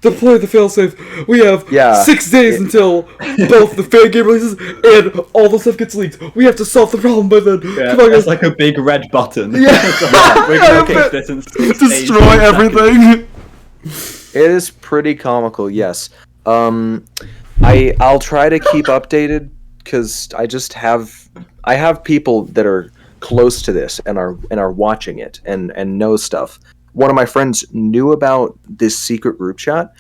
Deploy the failsafe. We have 6 days until both the fan game releases and all the stuff gets leaked. We have to solve the problem by then. Yeah, Come on, guys. it's like a big red button. Yeah. We're gonna fix this in 6 days, Destroy 10 everything. seconds. It is pretty comical, yes. I'll try to keep updated because I have people that are close to this and are watching it and know stuff. One of my friends knew about this secret group chat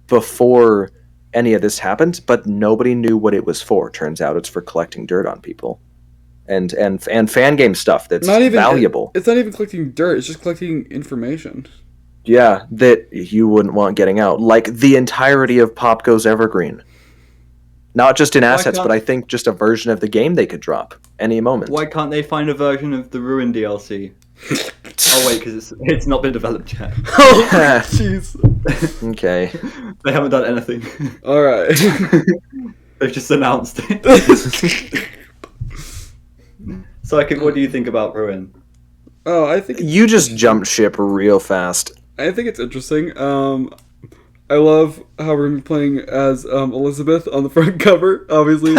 before any of this happened, but nobody knew what it was for. Turns out it's for collecting dirt on people and fan game stuff that's Not even valuable. It's not even collecting dirt. It's just collecting information. Yeah, that you wouldn't want getting out. Like the entirety of Pop Goes Evergreen. Not just in assets, but I think just a version of the game they could drop any moment. Why can't they find a version of the Ruin DLC? Oh wait, because it's not been developed yet. Oh, jeez. Okay. They haven't done anything. All right. They've just announced it. Psychic, what do you think about Ruin? Oh, I think You just jumped ship real fast. it's interesting. I love how we're gonna be playing as Elizabeth on the front cover, obviously.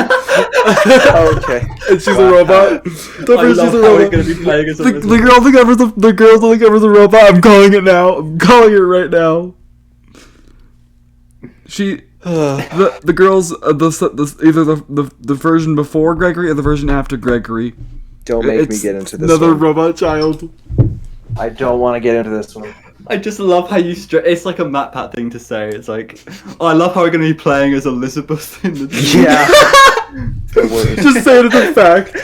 Okay. And she's a robot. Don't forget she's a robot. We're going to be playing as The girl on the cover's a robot. I'm calling it now. I'm calling it right now. The girls either the version before Gregory or the version after Gregory. Don't make me get into this another one. robot child. I don't want to get into this one. I just love how you it's like a MatPat thing to say. It's like, I love how we're going to be playing as Elizabeth in the Yeah. Just say it as a fact.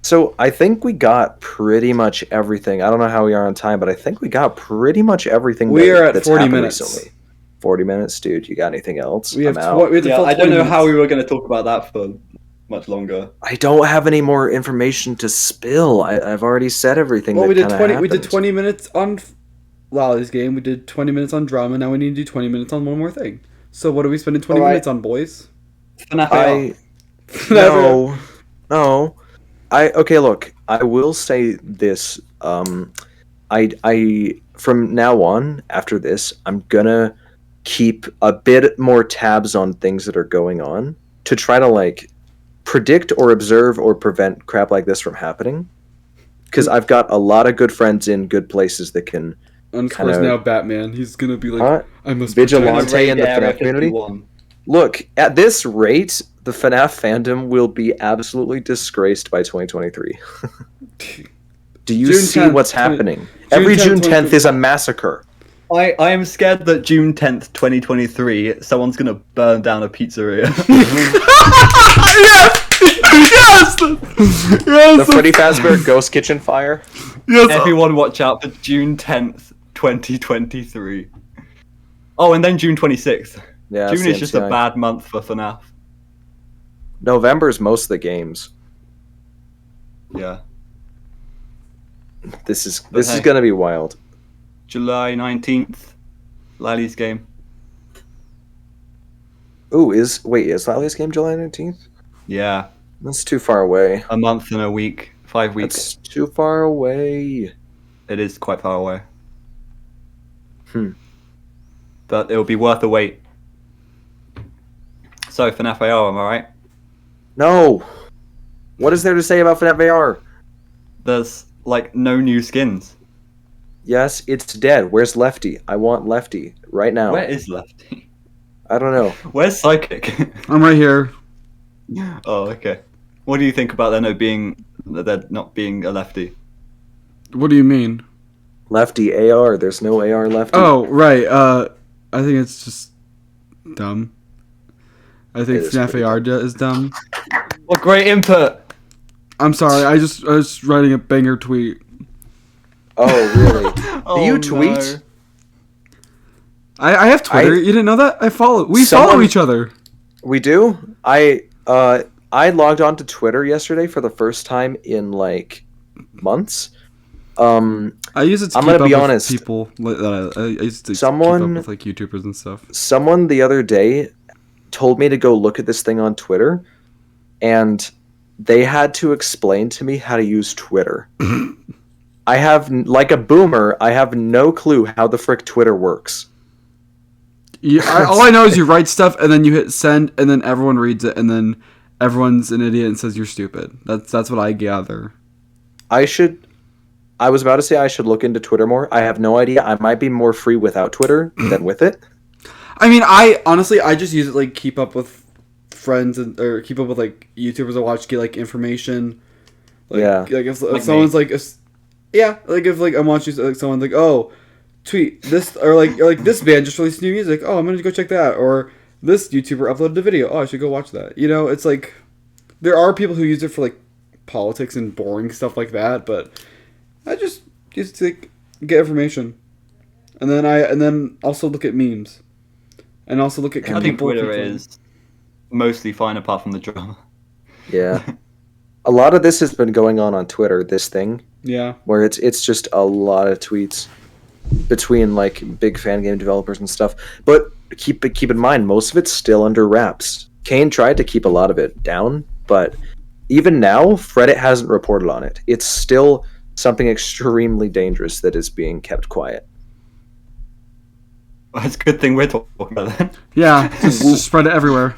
So I think we got pretty much everything. I don't know how we are on time, but I think we got pretty much everything. We are at that's 40 happened minutes. Recently. 40 minutes, dude. You got anything else? We have I'm out. I don't know how we were going to talk about that for much longer. I don't have any more information to spill. I've already said everything. Well, that we did kinda 20. We did happened. 20 minutes on Lally's game. We did 20 minutes on drama. Now we need to do 20 minutes on one more thing. So what are we spending 20 minutes on, boys? No. Okay. Look, I will say this. I from now on after this, I'm gonna keep a bit more tabs on things that are going on to try to like predict or observe or prevent crap like this from happening. Because I've got a lot of good friends in good places that can. And of course now Batman. He's gonna be like, I must Vigilante in the FNAF community. Look, at this rate, the FNAF fandom will be absolutely disgraced by 2023. Do you June see 10th, what's happening? June Every 10th, June 10th is a massacre. I am scared that June 10th, 2023, someone's gonna burn down a pizzeria. Yes! The Freddy Fazbear Ghost Kitchen fire. Yes! Everyone watch out for June 10th, 2023. Oh, and then June 26th. Yeah, June is just a CMCI. bad month for FNaF. November's most of the games. Yeah. This is hey. gonna be wild. July 19th, Lally's game. Ooh, is Lally's game July 19th? Yeah. That's too far away. A month and a week. 5 weeks. That's too far away. It is quite far away. Hmm. But it'll be worth the wait. So, FNaF AR, am I right? No! What is there to say about FNaF AR? There's, like, no new skins. Yes, it's dead. Where's Lefty? I want Lefty right now. Where is Lefty? I don't know. Where's Psychic? I'm right here. Oh, okay. What do you think about there not being a Lefty? What do you mean? Lefty AR. There's no AR Lefty. Oh, right. I think it's just dumb. I think It is FNaF pretty AR is dumb. What great input! I'm sorry. I was writing a banger tweet. Oh, really? Oh, Do you tweet? no. I have Twitter. You didn't know that? We follow each other. We do? I logged on to Twitter yesterday for the first time in like months. I use it to I'm keep gonna be up honest. with people. I used to keep Someone- up with like YouTubers and stuff. Someone the other day told me to go look at this thing on Twitter, and they had to explain to me how to use Twitter. I have, like a boomer, I have no clue how the frick Twitter works. All I know is you write stuff and then you hit send and then everyone reads it and then everyone's an idiot and says you're stupid. That's what I gather. I was about to say I should look into Twitter more. I have no idea. I might be more free without Twitter than with it. I mean, I honestly just use it like keep up with friends or keep up with like YouTubers I watch, get like information. Like, Yeah. Like if Like someone's like, like if like I'm watching like someone's like, oh, tweet this or like this band just released new music. Oh, I'm gonna go check that. Or this YouTuber uploaded a video. Oh, I should go watch that. You know, it's like there are people who use it for like politics and boring stuff like that, but I just use it to like, get information, and then also look at memes, and also look at. I think Twitter people. is mostly fine apart from the drama. Yeah. A lot of this has been going on Twitter, this thing, Yeah. where it's just a lot of tweets between like big fan game developers and stuff. But keep in mind, most of it's still under wraps. Kane tried to keep a lot of it down, but even now, Reddit hasn't reported on it. It's still something extremely dangerous that is being kept quiet. Well, it's a good thing we're talking about that. Yeah. Just spread it everywhere.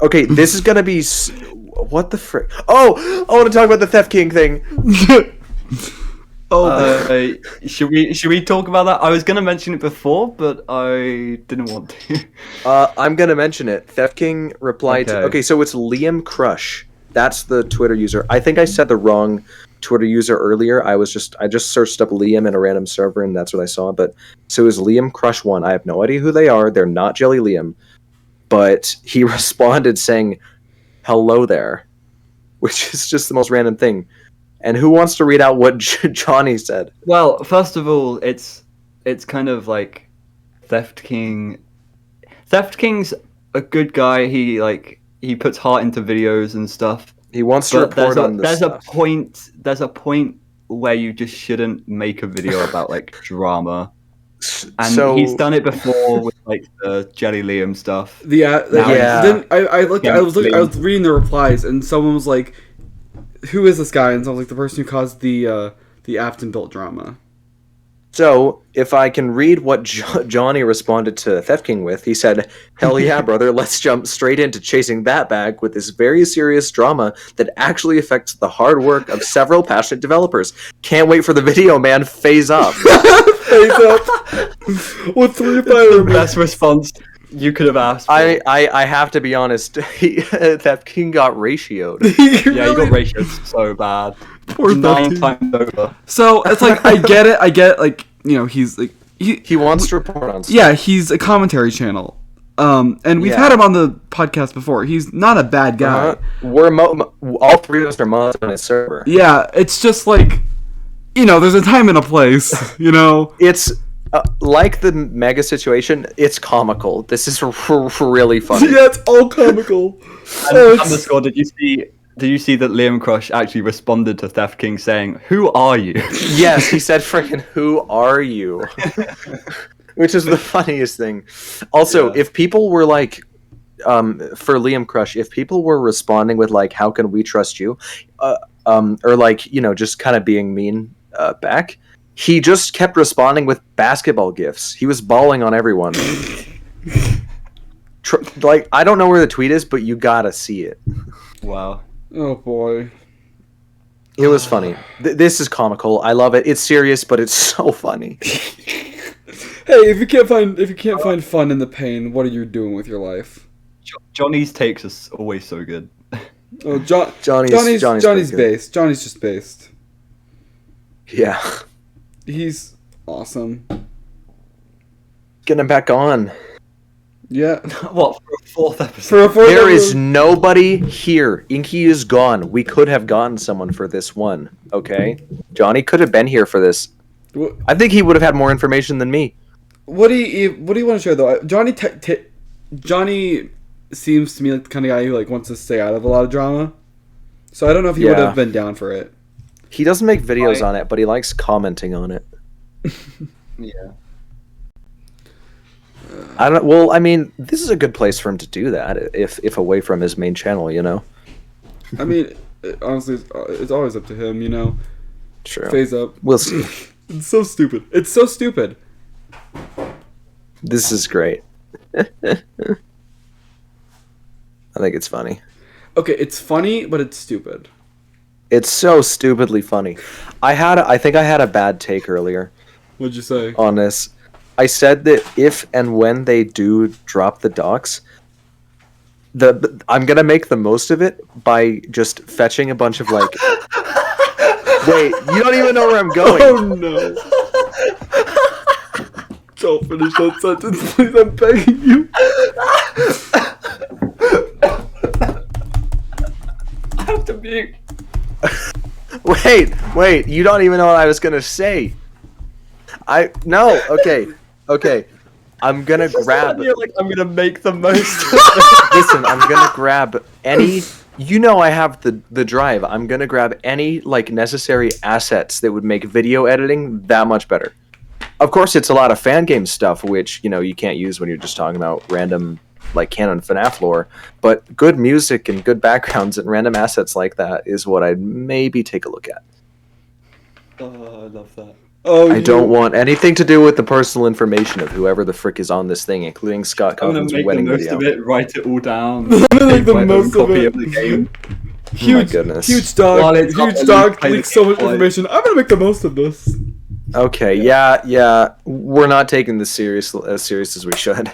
Okay, this is gonna be what the frick? Oh, I want to talk about the Theft King thing. Should we talk about that? I was gonna mention it before, but I didn't want to. I'm gonna mention it. Theft King replied. Okay, so it's Liam Crush. That's the Twitter user. I think I said the wrong Twitter user earlier. I just searched up Liam in a random server, and that's what I saw. But so it was Liam Crush 1. I have no idea who they are. They're not Jelly Liam, but he responded saying, "Hello there," which is just the most random thing. And who wants to read out what Johnny said? Well, first of all, it's kind of like Theft King. Theft King's a good guy. He puts heart into videos and stuff. He wants to report on this stuff. There's a point where you just shouldn't make a video about like drama. And So he's done it before with like the Jelly Liam stuff. Then I was reading the replies and someone was like, "Who is this guy?" And so I was like, "The person who caused the Afton built drama." So, if I can read what Johnny responded to Theft King with, he said, "Hell yeah, brother, let's jump straight into chasing that bag with this very serious drama that actually affects the hard work of several passionate developers. Can't wait for the video, man. Phase up." Face up. With 3 The best response you could have asked for. I have to be honest, Theft King got ratioed. Yeah, he got ratioed so bad. Poor 9 Thefty. times over. So it's like I get it. Like he's like He wants to report on stuff. yeah, he's a commentary channel. And we've Yeah. had him on the podcast before. He's not a bad guy. We're all three of us are mods on his server. Yeah, it's just like, there's a time and a place, It's like the Mega situation. It's comical. This is really funny. Yeah, it's all comical. And underscore, did you see that Liam Crush actually responded to Theft King saying, "Who are you?" Yes, he said, "Freaking who are you?" Which is the funniest thing. Also, if people were like, for Liam Crush, if people were responding with like, "How can we trust you?" Or like, just kind of being mean back, he just kept responding with basketball gifs. He was balling on everyone. Like, I don't know where the tweet is, but you gotta see it. Wow. Oh boy. It was funny. This is comical. I love it. It's serious, but it's so funny. Hey, if you can't find fun in the pain, what are you doing with your life? Johnny's takes are always so good. Oh, Johnny's Johnny's based. Johnny's just based. Yeah. He's awesome. Get him back on. Yeah. What, for a 4th episode? There is nobody here. Inky is gone. We could have gotten someone for this one. Okay? Johnny could have been here for this. I think he would have had more information than me. What do you want to share though? Johnny seems to me like the kind of guy who like wants to stay out of a lot of drama. So I don't know if he would have been down for it. He doesn't make videos on it, but he likes commenting on it. Yeah. Well, I mean, this is a good place for him to do that if away from his main channel, I mean, honestly, it's always up to him, Sure. Phase up. We'll see. It's so stupid. It's so stupid. This is great. I think it's funny. Okay, it's funny, but it's stupid. It's so stupidly funny. I think I had a bad take earlier What'd you say? on this. I said that if and when they do drop the docs, I'm gonna make the most of it by just fetching a bunch of like. Wait, you don't even know where I'm going. Oh no! Don't finish that sentence, please. I'm begging you. I have to mute. Wait, you don't even know what I was gonna say. Okay. I'm gonna grab. You're like, I'm gonna make the most. Listen, I'm gonna grab any. I have the drive. I'm gonna grab any like necessary assets that would make video editing that much better. Of course, it's a lot of fan game stuff, which you can't use when you're just talking about random like canon FNaF lore. But good music and good backgrounds and random assets like that is what I'd maybe take a look at. Oh, I love that. Oh, I don't want anything to do with the personal information of whoever the frick is on this thing, including Scott I'm gonna Cawthon's make the wedding most video. of it, write it all down. I'm gonna make the my own most of copy it. of the game. Oh my goodness. Huge dog. While it's up, play Leaks the so game much twice. information. I'm gonna make the most of this. Okay, yeah. We're not taking this as serious as we should.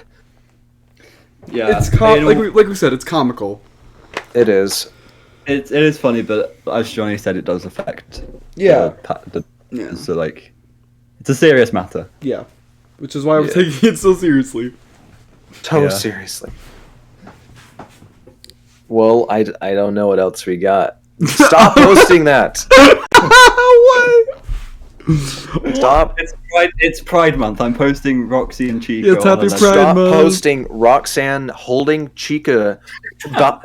Yeah, It's like we said, it's comical. It is. it is funny, but as Johnny said, it does affect. Yeah. Yeah. So like, it's a serious matter. Yeah. Which is why we're taking it so seriously. So seriously. Well, I don't know what else we got. Stop posting that. Why? Stop. It's Pride Month. I'm posting Roxy and Chica. Yeah, it's happy on the- Pride Stop Month. posting Roxanne holding Chica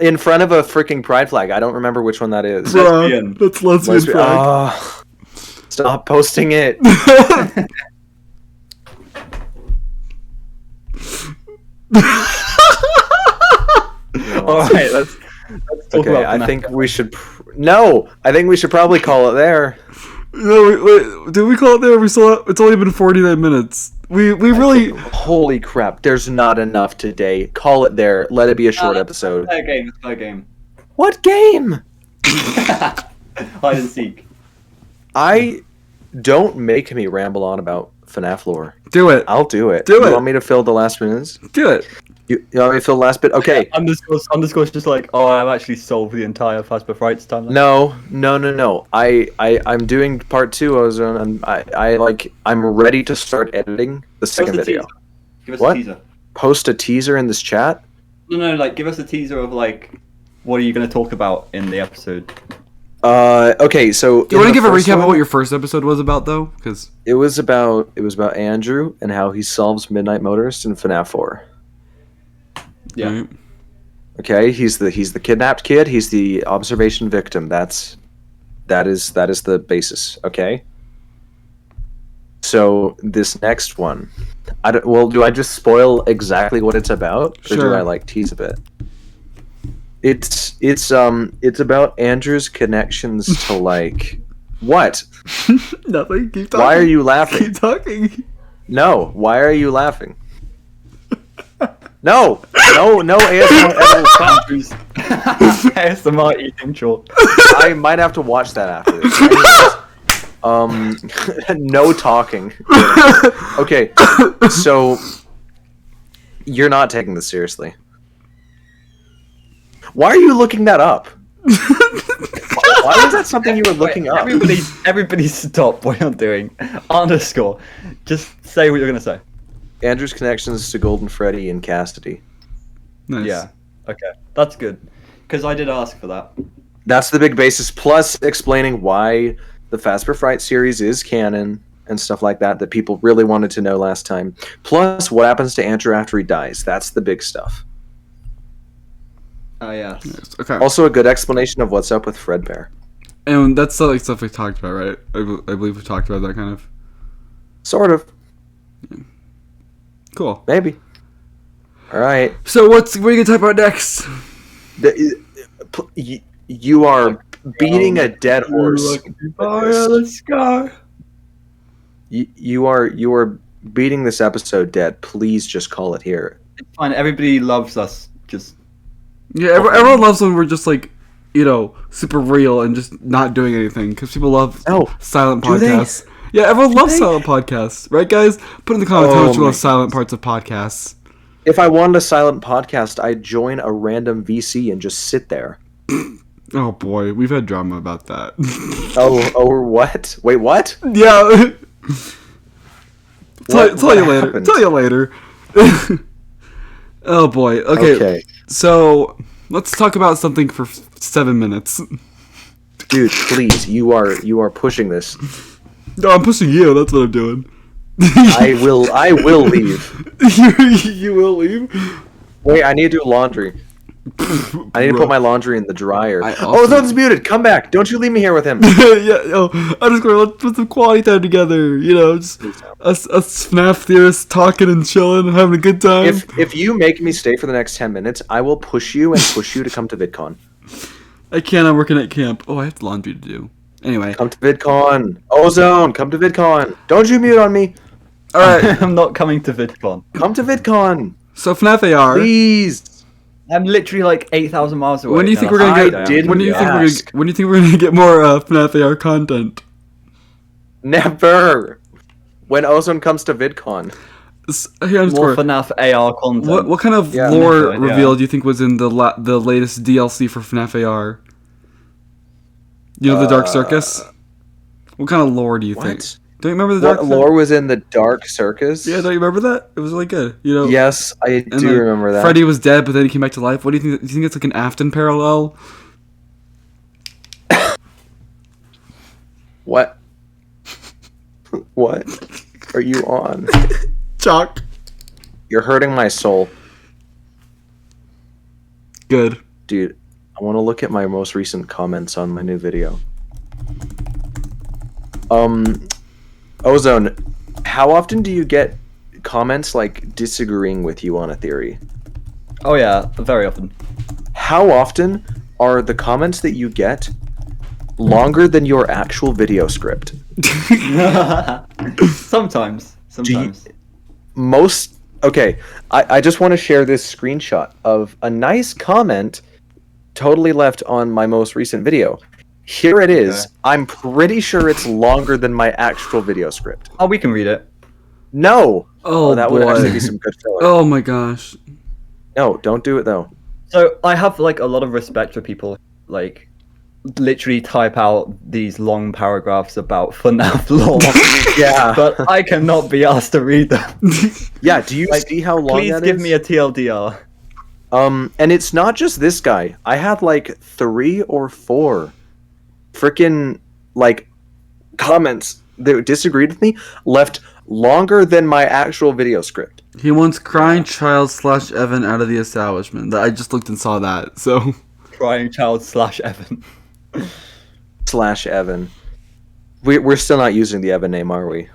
in front of a freaking pride flag. I don't remember which one that is. Lesbian. That's lesbian flag. Stop posting it. All right, let's talk Okay, about. I FNaF. think we should. I think we should probably call it there. No, wait, did we call it there? It's only been 49 minutes. We really. Holy crap! There's not enough today. Call it there. Let it be a short episode. Fair game. It's fair game. What game? Hide and seek. Don't make me ramble on about FNaF lore. Do it. I'll do it. Do You it. want me to fill the last minutes? Do it. You want me to fill the last bit? Okay. Underscore's just like, oh, I've actually solved the entire Fazbear Frights timeline. No. I'm doing part 2, Ozone, and I'm ready to start editing the second video. Give us What? a teaser. Post a teaser in this chat? No, like, give us a teaser of, like, what are you going to talk about in the episode? Okay, so... Do you want to give a recap of what your first episode was about, though? Because It was about Andrew and how he solves Midnight Motorist in FNaF 4. Yeah. Right. Okay, he's the kidnapped kid. He's the observation victim. That is the basis. Okay. So this next one, do I just spoil exactly what it's about, or do Sure. I tease a bit? It's about Andrew's connections to what? Nothing. Keep talking. Why are you laughing? Keep talking. No, why are you laughing? No, ASMR edible Andrew's ASMR eating short. I might have to watch that after this. No talking. Okay, so you're not taking this seriously. Why are you looking that up? Why was that something you were looking up? Everybody stop what you're doing. Underscore. Just say what you're gonna say. Andrew's connections to Golden Freddy and Cassidy. Nice. Yeah. Okay. That's good. Because I did ask for that. That's the big basis, plus explaining why the Fazbear Fright series is canon and stuff like that people really wanted to know last time. Plus, what happens to Andrew after he dies. That's the big stuff. Oh, yes. Yes. Okay. Also, a good explanation of what's up with Fredbear. And that's the stuff we talked about, right? I believe we talked about that kind of. Sort of. Cool. Maybe. All right. So what are you gonna talk about next? You are beating a dead horse. Oh yeah, let's go. You are beating this episode dead. Please just call it here. It's fine. Everybody loves us. Just Yeah, everyone loves when we're just super real and just not doing anything because people love silent Do they? podcasts. Yeah, everyone loves silent podcasts, right, guys? Put in the comments how much you love silent parts of podcasts. If I wanted a silent podcast, I'd join a random VC and just sit there. Oh boy, we've had drama about that. Oh, what? Wait, what? Yeah. Tell What you later. happened? Tell you later. Oh boy. Okay. So let's talk about something for 7 minutes. Dude, please, you are pushing this. No, I'm pushing you. That's what I'm doing. I will leave. You will leave? Wait, I need to do laundry. I need to put my laundry in the dryer. also- Ozone's muted. Come back. Don't you leave me here with him. Let's put some quality time together. Just us FNaF theorists talking and chilling and having a good time. If you make me stay for the next 10 minutes, I will push you to come to VidCon. I can't. I'm working at camp. Oh, I have laundry to do. Anyway. Come to VidCon. Ozone, come to VidCon. Don't you mute on me. All right. I'm not coming to VidCon. Come to VidCon. So FNaF AR. Please. I'm literally 8,000 miles away. When do you think we're gonna get? When do you think we're gonna get more FNaF AR content? Never. When Ozone comes to VidCon. More FNaF AR content. What kind of lore reveal do you think was in the latest DLC for FNaF AR? The Dark Circus? What kind of lore do you think? Don't you remember the Dark Circus? What lore was in the Dark Circus? Yeah, don't you remember that? It was really good. Yes, I do remember that. Freddy was dead, but then he came back to life. What do you think? Do you think it's like an Afton parallel? What? What are you on? Chalk. You're hurting my soul. Good. Dude, I want to look at my most recent comments on my new video. Ozone, how often do you get comments disagreeing with you on a theory? Oh yeah, very often. How often are the comments that you get longer than your actual video script? Sometimes. Okay, I just want to share this screenshot of a nice comment totally left on my most recent video. Here it is. Okay. I'm pretty sure it's longer than my actual video script. Oh, we can read it. No. Oh, that boy. would actually be some good filler. Oh my gosh. No, don't do it though. So I have like a lot of respect for people like literally type out these long paragraphs about FNaF lore. Yeah. But I cannot be asked to read them. Yeah, do you see how long Please that give is? me a TLDR. And it's not just this guy. I had like 3 or 4 freaking like comments that disagreed with me, left longer than my actual video script. He wants crying child / Evan out of the establishment. I just looked and saw that, so... Crying child / Evan. / Evan. We're still not using the Evan name, are we?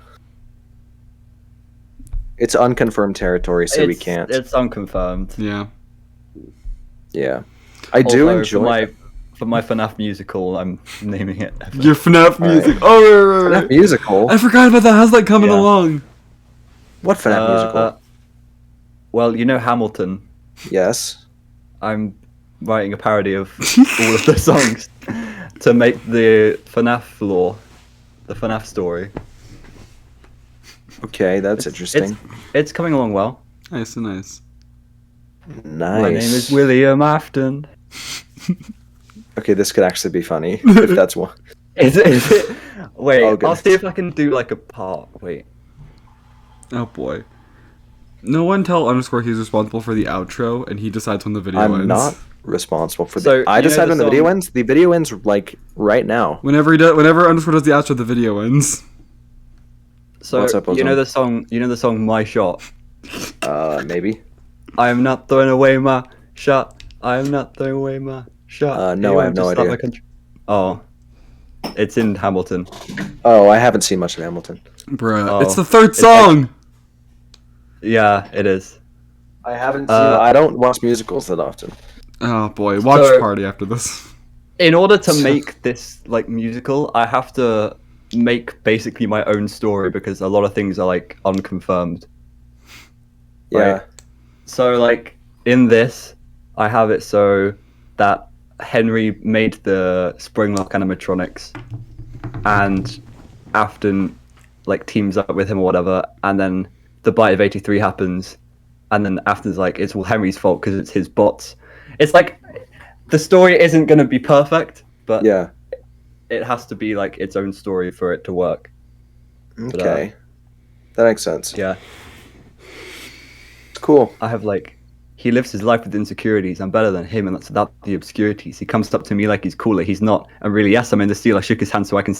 It's unconfirmed territory, so we can't. It's unconfirmed. Yeah. Yeah. I do enjoy... For my FNaF musical, I'm naming it Evan. Your FNaF music. Oh, right. FNaF musical? I forgot about that. How's that coming along? What FNaF musical? Well, you know Hamilton. Yes. I'm writing a parody of all of the songs to make the FNaF lore, the FNaF story. Okay, that's interesting. It's coming along well. Nice. Nice. My name is William Afton. Okay, this could actually be funny if that's one. Is it? Wait, Oh, I'll goodness. see if I can do like a part. Wait. Oh, boy. No one tell _ he's responsible for the outro, and he decides when the video ends. I'm not responsible for So, the... I you know decide the when the video song- ends. The video ends, like, right now. Whenever _ does the outro, the video ends. So What's up, you know Ozone? the song My Shot. Maybe. I am not throwing away my shot. I am not throwing away my shot. No, You I have no just love idea. my country. Oh, it's in Hamilton. Oh, I haven't seen much of Hamilton. Bruh. Oh, It's the third it's song! Yeah, it is. I haven't seen... I don't watch musicals that often. Oh, boy. Watch So- party after this. In order to make this like musical, I have to make basically my own story because a lot of things are like unconfirmed. Yeah. Right. So like in this, I have it so that Henry made the Springlock animatronics, and Afton like teams up with him or whatever, and then the Bite of 83 happens, and then Afton's like it's all Henry's fault because it's his bots. It's like the story isn't going to be perfect, but Yeah. it has to be like its own story for it to work. Okay. That makes sense. Yeah. It's cool. I have like, he lives his life with insecurities. I'm better than him, and that's without the obscurities. He comes up to me like he's cooler. He's not. And really, yes, I'm in the steel. I shook his hand so I can.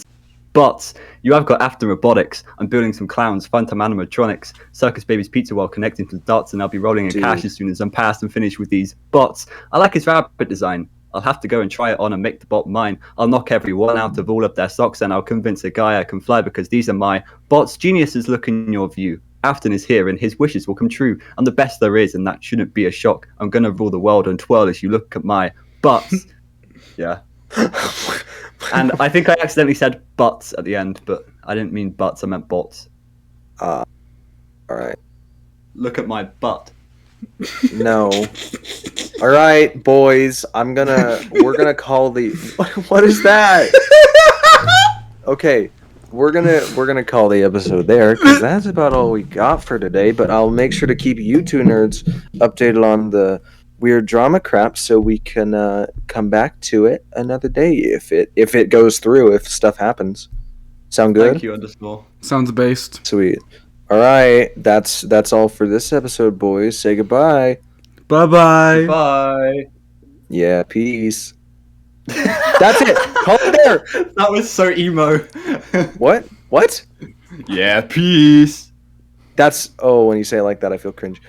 But you have got After Robotics. I'm building some clowns, phantom animatronics, circus babies, pizza while connecting to the dots, and I'll be rolling in Dude. cash as soon as I'm past and finished with these bots. I like his rabbit design. I'll have to go and try it on and make the bot mine. I'll knock everyone out of all of their socks, and I'll convince a guy I can fly because these are my bots. Geniuses, look in your view. Afton is here and his wishes will come true. I'm the best there is, and that shouldn't be a shock. I'm gonna rule the world and twirl as you look at my butts. Yeah. And I think I accidentally said butts at the end, but I didn't mean butts, I meant bots. All right. Look at my butt. No. All right, boys. We're gonna call the. What is that? Okay, we're gonna call the episode there because that's about all we got for today. But I'll make sure to keep you two nerds updated on the weird drama crap so we can come back to it another day if it goes through, if stuff happens. Sound good? Thank you, underscore. Sounds based. Sweet. All right, that's all for this episode, boys. Say goodbye. Bye-bye. Bye. Yeah, peace. That's it. Call it there. That was so emo. What? What? Yeah, peace. That's when you say it like that, I feel cringe.